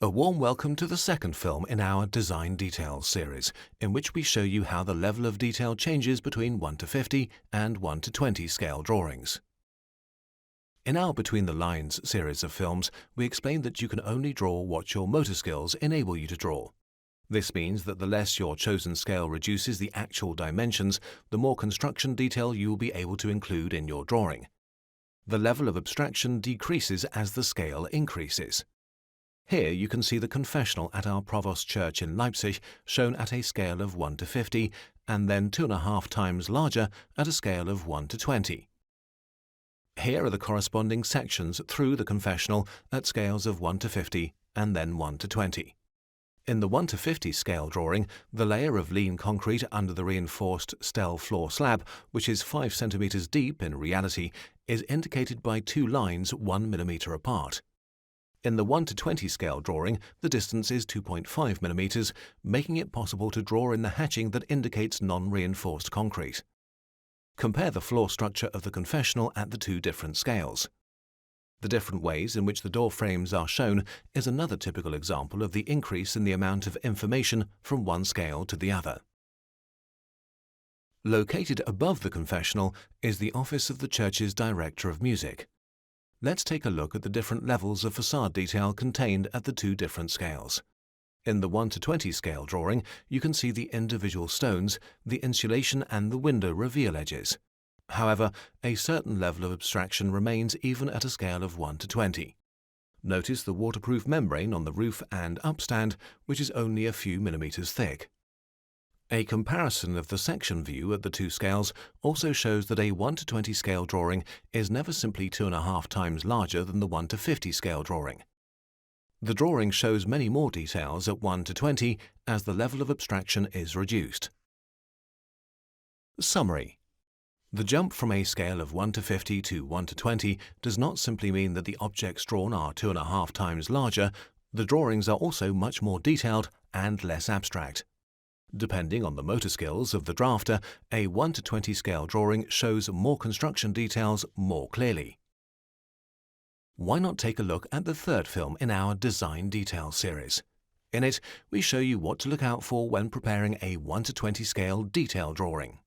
A warm welcome to the second film in our Design Details series, in which we show you how the level of detail changes between 1 to 50 and 1 to 20 scale drawings. In our Between the Lines series of films, we explained that you can only draw what your motor skills enable you to draw. This means that the less your chosen scale reduces the actual dimensions, the more construction detail you will be able to include in your drawing. The level of abstraction decreases as the scale increases. Here you can see the confessional at our Provost Church in Leipzig shown at a scale of 1 to 50 and then 2.5 times larger at a scale of 1 to 20. Here are the corresponding sections through the confessional at scales of 1 to 50 and then 1 to 20. In the 1 to 50 scale drawing, the layer of lean concrete under the reinforced steel floor slab, which is 5 cm deep in reality, is indicated by two lines 1 mm apart. In the 1 to 20 scale drawing, the distance is 2.5 mm, making it possible to draw in the hatching that indicates non-reinforced concrete. Compare the floor structure of the confessional at the two different scales. The different ways in which the door frames are shown is another typical example of the increase in the amount of information from one scale to the other. Located above the confessional is the office of the church's director of music. Let's take a look at the different levels of facade detail contained at the two different scales. In the 1 to 20 scale drawing, you can see the individual stones, the insulation and the window reveal edges. However, a certain level of abstraction remains even at a scale of 1 to 20. Notice the waterproof membrane on the roof and upstand, which is only a few millimeters thick. A comparison of the section view at the two scales also shows that a 1 to 20 scale drawing is never simply 2.5 times larger than the 1 to 50 scale drawing. The drawing shows many more details at 1 to 20 as the level of abstraction is reduced. Summary. The jump from a scale of 1 to 50 to 1 to 20 does not simply mean that the objects drawn are 2.5 times larger, the drawings are also much more detailed and less abstract. Depending on the motor skills of the drafter, a 1 to 20 scale drawing shows more construction details more clearly. Why not take a look at the third film in our Design Details series? In it, we show you what to look out for when preparing a 1 to 20 scale detail drawing.